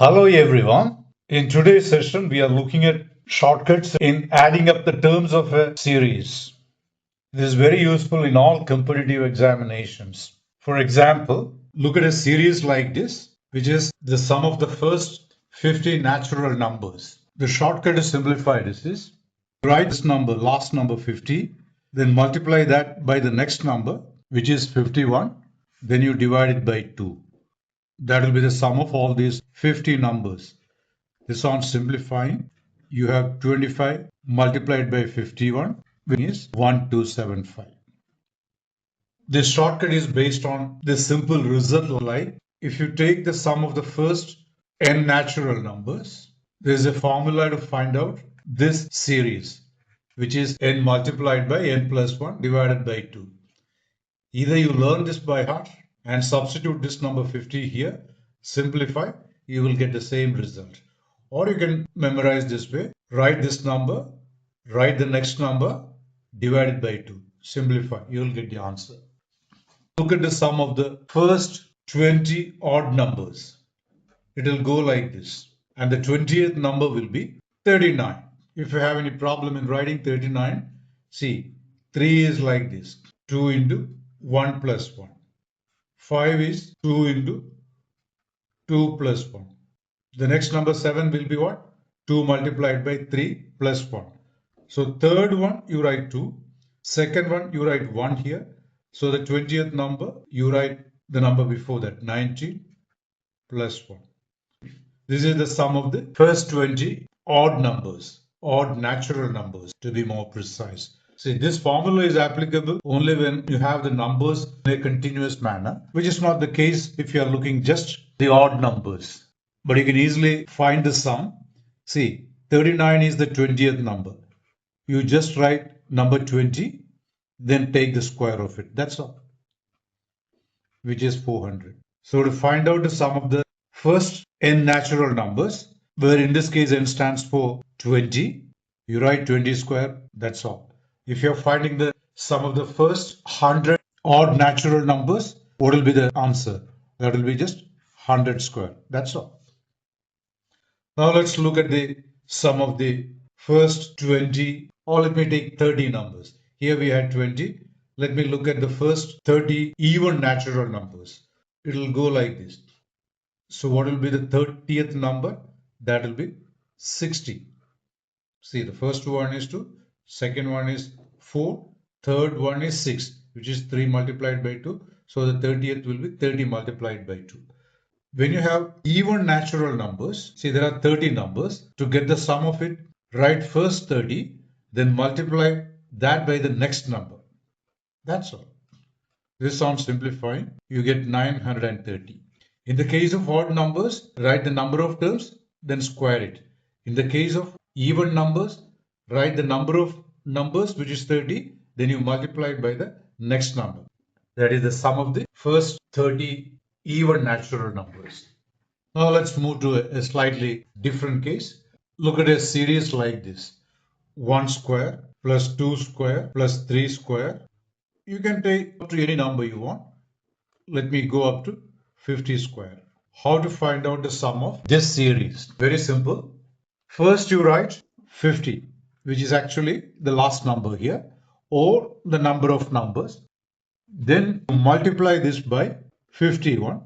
Hello everyone. In today's session, we are looking at shortcuts in adding up the terms of a series. This is very useful in all competitive examinations. For example, look at a series like this, which is the sum of the first 50 natural numbers. The shortcut to simplify this is write this number, last number 50, then multiply that by the next number, which is 51, then you divide it by 2. That will be the sum of all these 50 numbers. This on simplifying, you have 25 multiplied by 51, which is 1275. This shortcut is based on this simple result like if you take the sum of the first n natural numbers, there is a formula to find out this series, which is n multiplied by n plus 1 divided by 2. Either you learn this by heart and substitute this number 50 here, simplify, you will get the same result. Or you can memorize this way, write this number, write the next number, divide it by 2. Simplify, you will get the answer. Look at the sum of the first 20 odd numbers. It will go like this. And the 20th number will be 39. If you have any problem in writing 39, see, 3 is like this. 2 into 1 plus 1. 5 is 2 into 2 plus 1. The next number 7 will be what? 2 multiplied by 3 plus 1. So third one you write 2. Second one you write 1 here. So the 20th number you write the number before that, 19 plus 1. This is the sum of the first 20 odd numbers, odd natural numbers to be more precise. See, this formula is applicable only when you have the numbers in a continuous manner, which is not the case if you are looking just the odd numbers. But you can easily find the sum. See, 39 is the 20th number. You just write number 20, then take the square of it. That's all, which is 400. So to find out the sum of the first n natural numbers, where in this case n stands for 20, you write 20 square, that's all. If you're finding the sum of the first 100 odd natural numbers, what will be the answer? That will be just 100 square, that's all. Now let's look at the sum of the first 20, or let me take 30 numbers. Here we had 20. Let me look at the first 30 even natural numbers. It will go like this. So what will be the 30th number? That will be 60. See, the first one is 2, second one is 4, third one is 6, which is 3 multiplied by 2. So the 30th will be 30 multiplied by 2. When you have even natural numbers, see there are 30 numbers. To get the sum of it, write first 30, then multiply that by the next number. That's all. This on simplifying, you get 930. In the case of odd numbers, write the number of terms, then square it. In the case of even numbers, write the number of numbers, which is 30, then you multiply it by the next number. That is the sum of the first 30 even natural numbers. Now let's move to a slightly different case. Look at a series like this. 1 square plus 2 square plus 3 square. You can take up to any number you want. Let me go up to 50 square. How to find out the sum of this series? Very simple. First you write 50, which is actually the last number here, or the number of numbers. Then you multiply this by 51.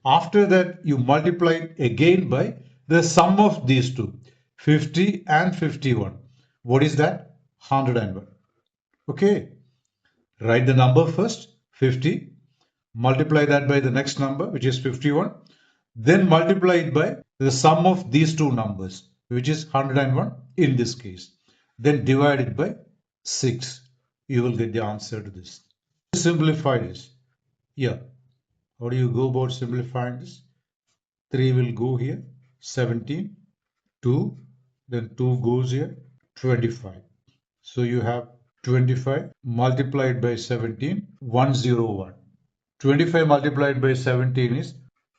After that, you multiply it again by the sum of these two, 50 and 51. What is that? 101. Okay. Write the number first, 50. Multiply that by the next number, which is 51. Then multiply it by the sum of these two numbers, which is 101 in this case. Then divide it by 6. You will get the answer to this. Simplify this. Yeah. How do you go about simplifying this? 3 will go here, 17, 2, then 2 goes here, 25. So you have 25 multiplied by 17, 101. 25 multiplied by 17 is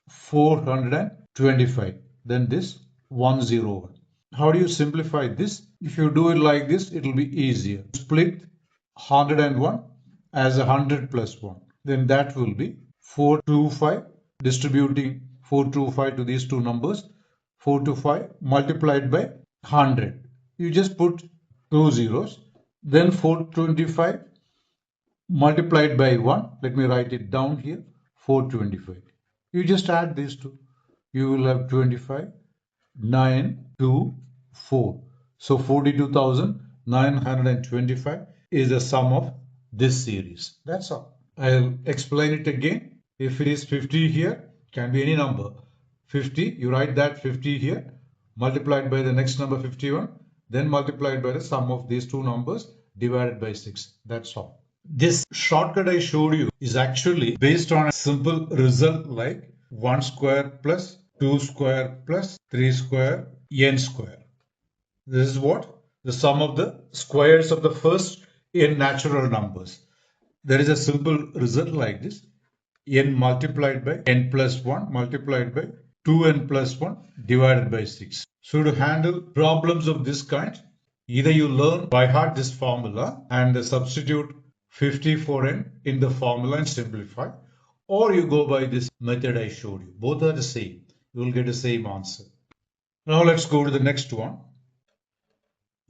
425. Then this 101. How do you simplify this? If you do it like this, it will be easier. Split 101 as 100 plus 1. Then that will be 425 distributing 425 to these two numbers. 425 multiplied by 100. You just put two zeros. Then 425 multiplied by 1. Let me write it down here. 425. You just add these two. You will have 25, 9, 2, 4. So 42,925 is the sum of this series. That's all. I'll explain it again. If it is 50 here, can be any number. 50, you write that 50 here, multiplied by the next number 51, then multiplied by the sum of these two numbers divided by 6. That's all. This shortcut I showed you is actually based on a simple result like 1 square plus 2 square plus 3 square n square. This is what? The sum of the squares of the first n natural numbers. There is a simple result like this. N multiplied by n plus 1 multiplied by 2n plus 1 divided by 6. So to handle problems of this kind, either you learn by heart this formula and substitute 50 for n in the formula and simplify, or you go by this method I showed you. Both are the same. You will get the same answer. Now let's go to the next one.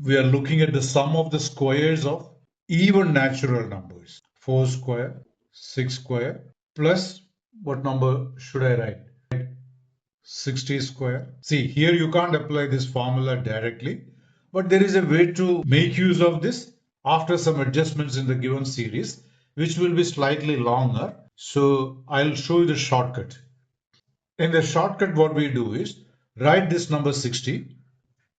We are looking at the sum of the squares of even natural numbers. 4 square, 6 square, plus what number should I write? 60 square. See, here you can't apply this formula directly, but there is a way to make use of this after some adjustments in the given series, which will be slightly longer. So I'll show you the shortcut. In the shortcut, what we do is write this number 60,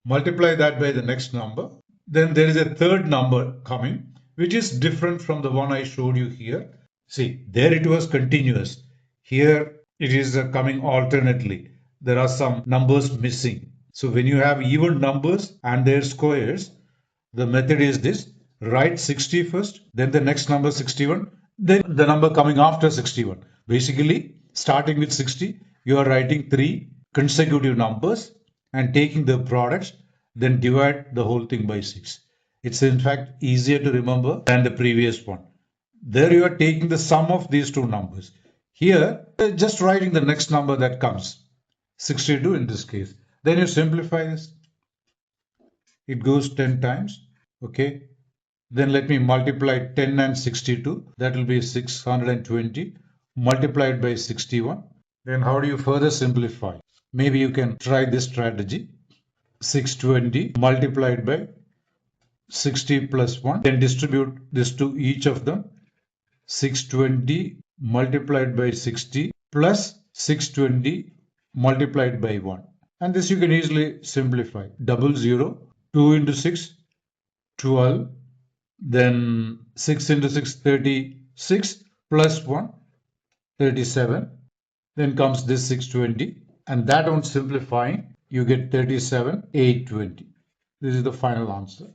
multiply that by the next number. Then there is a third number coming, which is different from the one I showed you here. See, there it was continuous. Here it is coming alternately. There are some numbers missing. So when you have even numbers and their squares, the method is this. Write 60 first, then the next number 61, then the number coming after 61. Basically, starting with 60, you are writing 3 consecutive numbers and taking the products, then divide the whole thing by 6. It's in fact easier to remember than the previous one. There you are taking the sum of these two numbers. Here, just writing the next number that comes, 62 in this case. Then you simplify this. It goes 10 times. Okay. Then let me multiply 10 and 62. That will be 620 multiplied by 61. Then how do you further simplify? Maybe you can try this strategy. 620 multiplied by 60 plus 1. Then distribute this to each of them. 620 multiplied by 60 plus 620 multiplied by 1. And this you can easily simplify. 00, 2 into 6, 12. Then 6 into 6, 36 plus 1, 37. Then comes this 620. And that on simplifying, you get 37, 820. This is the final answer.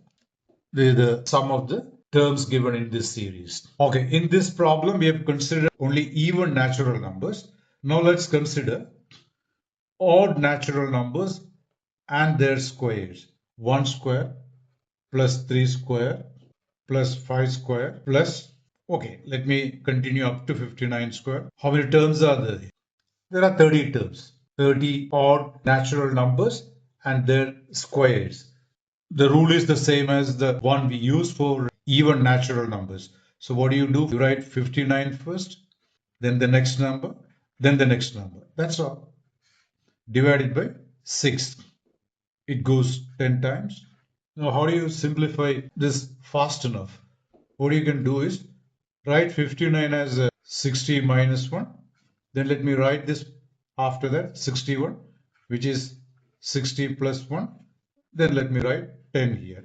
This is the sum of the terms given in this series. Okay, in this problem, we have considered only even natural numbers. Now let's consider odd natural numbers and their squares. 1 square plus 3 square plus 5 square plus, okay, let me continue up to 59 square. How many terms are there? There are 30 terms. 30 odd natural numbers and their squares. The rule is the same as the one we use for even natural numbers. So what do? You write 59 first, then the next number, then the next number. That's all. Divided by 6. It goes 10 times. Now how do you simplify this fast enough? What you can do is write 59 as 60 minus 1. Then let me write this after that 61, which is 60 plus 1. Then let me write 10 here.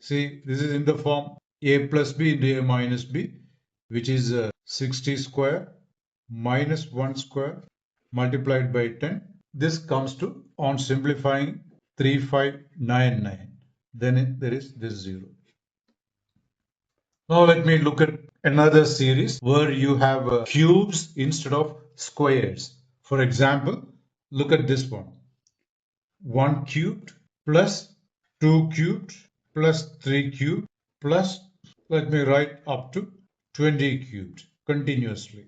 See, this is in the form a plus b into a minus b, which is 60 square minus 1 square multiplied by 10. This comes to, on simplifying, 3599. Then there is this 0. Now let me look at another series where you have cubes instead of squares. For example, look at this one. 1 cubed plus 2 cubed plus 3 cubed plus, let me write up to 20 cubed continuously.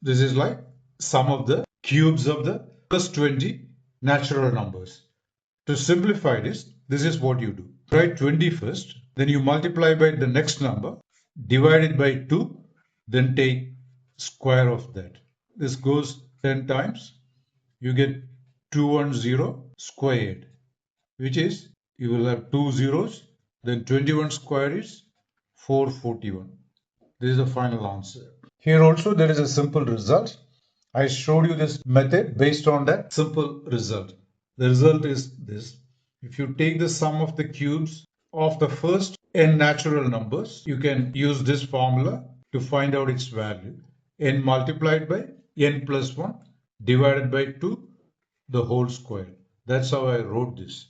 This is like sum of the cubes of the plus 20 natural numbers. To simplify this is what you do. Write 20 first, then you multiply by the next number, divide it by 2, then take square of that. This goes 10 times, you get 210 squared, which is, you will have 2 zeros, then 21 square is 441. This is the final answer. Here also there is a simple result. I showed you this method based on that simple result. The result is this. If you take the sum of the cubes of the first n natural numbers, you can use this formula to find out its value. N multiplied by n plus 1 divided by 2 the whole square. That's how I wrote this.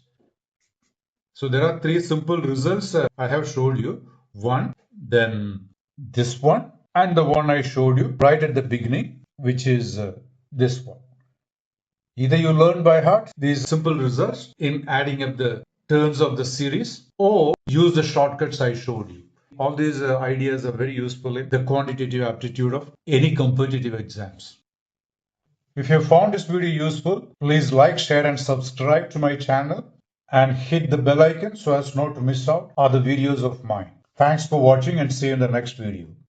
So there are three simple results I have showed you. One, then this one, and the one I showed you right at the beginning, which is this one. Either you learn by heart these simple results in adding up the terms of the series, or use the shortcuts I showed you. All these ideas are very useful in the quantitative aptitude of any competitive exams. If you found this video useful, please like, share and subscribe to my channel and hit the bell icon so as not to miss out other videos of mine. Thanks for watching and see you in the next video.